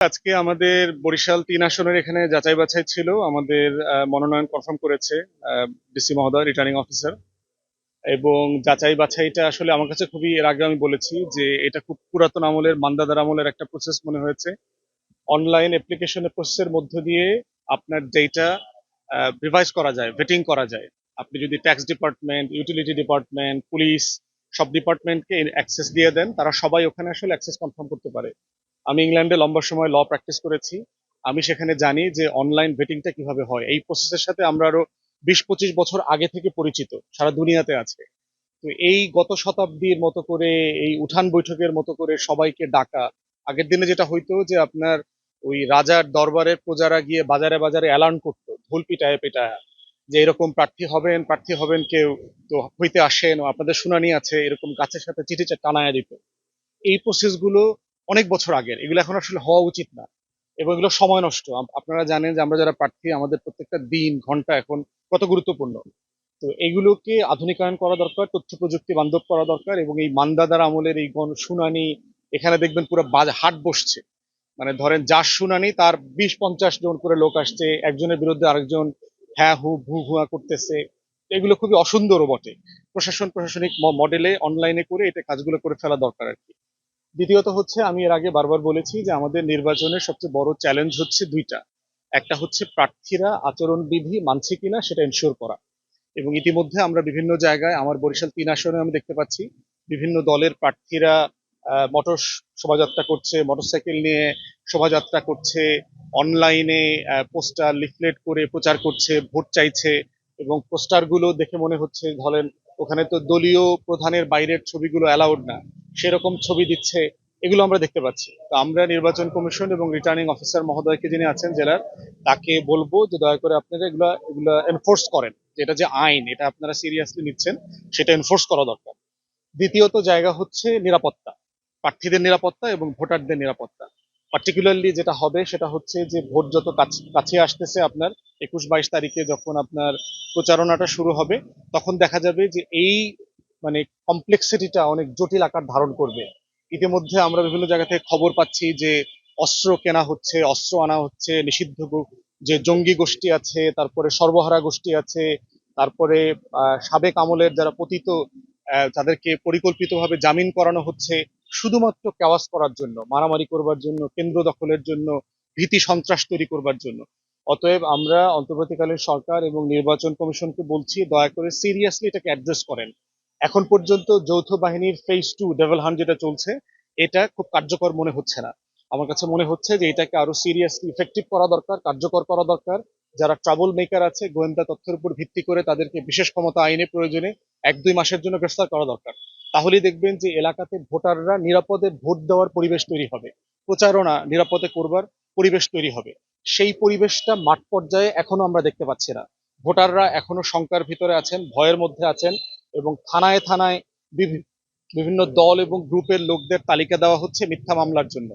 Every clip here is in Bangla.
আজকে আমাদের বরিশাল ৩ আসনের এখানে যাচাই বাছাই ছিল। আমাদের মনোনয়ন কনফার্ম করেছে ডিসি মহোদয়, রিটার্নিং অফিসার। এবং যাচাই বাছাইটা আসলে আমার কাছে খুবই, এর আগে আমি বলেছি যে এটা খুব পুরাতন আমলের, মান্দাদার আমলের একটা প্রসেস মনে হয়েছে। অনলাইন অ্যাপ্লিকেশনের প্রসেসের মধ্য দিয়ে আপনার ডেটা রিভাইজ করা যায়, ভেটিং করা যায়। আপনি যদি tax department, utility department, police, সব ডিপার্টমেন্টকে অ্যাক্সেস দিয়ে দেন, তারা সবাই ওখানে আসলে অ্যাক্সেস কনফার্ম করতে পারে। আমি ইংল্যান্ডে লম্বা সময় ল প্র্যাকটিস করেছি। আমি সেখানে জানি যে অনলাইন ভেটিংটা কিভাবে হয়। এই প্রসেসের সাথে আমরা আরো ২০-২৫ বছর আগে থেকে পরিচিত, সারা দুনিয়াতে আছে। তো এই গত শতাব্দীর মতো করে, এই উঠান বৈঠকের মতো করে সবাইকে ডাকা, আগের দিনে যেটা হইতো যে আপনার ওই রাজার দরবারের প্রজারা গিয়ে বাজারে বাজারে অ্যালার্ন করতো ঢোল পিটায় পেটায়, যে এরকম প্রার্থী হবেন, প্রার্থী হবেন কেউ, তো হইতে আসেন, ও আপনাদের শুনানি আছে, এরকম গাছের সাথে চিঠি টানায় দিত। এই প্রসেস গুলো অনেক বছর আগের, এগুলো এখন আসলে হওয়া উচিত না। এবং এগুলো সময় নষ্ট। আপনারা জানেন যে আমরা যারা প্রার্থী, আমাদের প্রত্যেকটা দিন ঘন্টা এখন কত গুরুত্বপূর্ণ। তো এগুলোকে আধুনিকায়ন করা দরকার, তথ্য প্রযুক্তি বান্ধব করা দরকার। এবং এই মান্দাদার আমলের এই গণ শুনানি, এখানে দেখবেন পুরো হাট বসছে। মানে ধরেন যার শুনানি তার ২০-৫০ জন করে লোক আসছে, একজনের বিরুদ্ধে আরেকজন হ্যাঁ হু ভু হুয়া করতেছে। এগুলো খুবই অসুন্দরও বটে। প্রশাসনিক মডেলে অনলাইনে করে এটা কাজগুলো করে ফেলা দরকার আর কি। দ্বিতীয়ত হচ্ছে, আমি এর আগে বারবার বলেছি যে আমাদের নির্বাচনের সবচেয়ে বড় চ্যালেঞ্জ হচ্ছে দুইটা। একটা হচ্ছে প্রার্থীরা আচরণবিধি মানছে কিনা সেটা এনশিওর করা। এবং ইতিমধ্যে আমরা বিভিন্ন জায়গায়, আমার বরিশাল ৩ আসনে আমি দেখতে পাচ্ছি বিভিন্ন দলের প্রার্থীরা মোটর শোভাযাত্রা করছে, মোটরসাইকেল নিয়ে শোভাযাত্রা করছে, অনলাইনে পোস্টার লিফলেট করে প্রচার করছে, ভোট চাইছে। এবং পোস্টারগুলো দেখে মনে হচ্ছে, ধরেন ওখানে তো দলীয় প্রধানের বাইরের ছবিগুলো অ্যালাউড না, সেরকম ছবি দিচ্ছে। এগুলো আমরা দেখতে পাচ্ছি। তো আমরা নির্বাচন কমিশন এবং রিটার্নিং অফিসার মহোদয়কে, যিনি আছেন জেলার, তাকে বলবো যে দয়া করে আপনারা এগুলা এগুলা এনফোর্স করেন। যেটা যে আইন, এটা আপনারা সিরিয়াসলি নিচ্ছেন, সেটা এনফোর্স করা দরকার। দ্বিতীয়ত জায়গা হচ্ছে নিরাপত্তা, প্রার্থীদের নিরাপত্তা এবং ভোটারদের নিরাপত্তা। পার্টিকুলারলি যেটা হবে সেটা হচ্ছে যে ভোট যত কাছে আসতেছে, আপনার ২১-২২ তারিখে যখন আপনার প্রচারণাটা শুরু হবে, তখন দেখা যাবে যে এই মানে কমপ্লেক্সিটিটা অনেক জটিল আকার ধারণ করবে। ইতিমধ্যে আমরা বিভিন্ন জায়গা থেকে খবর পাচ্ছি যে অস্ত্র কেনা হচ্ছে, অস্ত্র আনা হচ্ছে, নিষিদ্ধ যে জঙ্গি গোষ্ঠী আছে, তারপরে সর্বহারা গোষ্ঠী আছে, তারপরে সাবেক আমলের যারা পতিত, তাদেরকে পরিকল্পিতভাবে জামিন করানো হচ্ছে শুধুমাত্র কেওয়াস করার জন্য, মারামারি করবার জন্য, কেন্দ্র দখলের জন্য, ভীতি সন্ত্রাস তৈরি করবার জন্য। অতএব আমরা অন্তর্বর্তীকালীন সরকার এবং নির্বাচন কমিশনকে বলছি, দয়া করে সিরিয়াসলি এটাকে অ্যাড্রেস করেন। এখন পর্যন্ত যৌথ বাহিনীর ফেজ 2 ডেভেল হান্ট যেটা চলছে, এটা খুব কার্যকর মনে হচ্ছে না। আমার কাছে মনে হচ্ছে যে এটাকে আরো সিরিয়াসলি ইফেক্টিভ করা দরকার, কার্যকর করা দরকার। যারা ট্রাবল মেকার আছে, গোয়েন্দা তথ্যের উপর ভিত্তি করে তাদেরকে বিশেষ ক্ষমতা আইনে প্রয়োজনে ১-২ মাসের জন্য গ্রেফতার করা দরকার। তাহলেই দেখবেন যে এলাকাতে ভোটাররা নিরাপদে ভোট দেওয়ার পরিবেশ তৈরি হবে, প্রচারণা নিরাপদে করবার পরিবেশ তৈরি হবে। সেই পরিবেশটা মাঠ পর্যায়ে এখনো আমরা দেখতে পাচ্ছি না। ভোটাররা এখনো শঙ্কার ভিতরে আছেন, ভয়ের মধ্যে আছেন। এবং থানায় থানায় বিভিন্ন দল এবং গ্রুপের লোকদের তালিকা দেওয়া হচ্ছে মিথ্যা মামলার জন্য,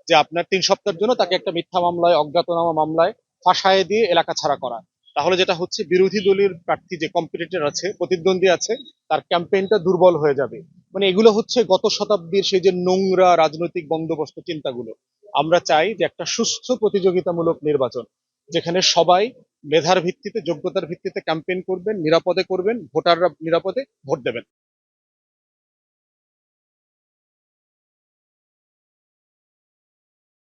যে আপনার ৩ সপ্তাহের জন্য তাকে একটা মিথ্যা মামলায়, অজ্ঞাতনামা মামলায় ফাঁসায় দিয়ে এলাকা ছাড়া করা। তাহলে যেটা হচ্ছে, বিরোধী দলের প্রার্থী যে কম্পিটিটর আছে, প্রতিদ্বন্দ্বী আছে, তার ক্যাম্পেইনটা দুর্বল হয়ে যাবে। মানে এগুলো হচ্ছে গত শতাব্দীর সেই যে নোংরা রাজনৈতিক বন্দোবস্ত চিন্তাগুলো। আমরা চাই যে একটা সুস্থ প্রতিযোগিতামূলক নির্বাচন, যেখানে সবাই মেধার ভিত্তিতে, যোগ্যতার ভিত্তিতে ক্যাম্পেইন করবেন, নিরাপদে করবেন, ভোটাররা নিরাপদে ভোট দেবেন।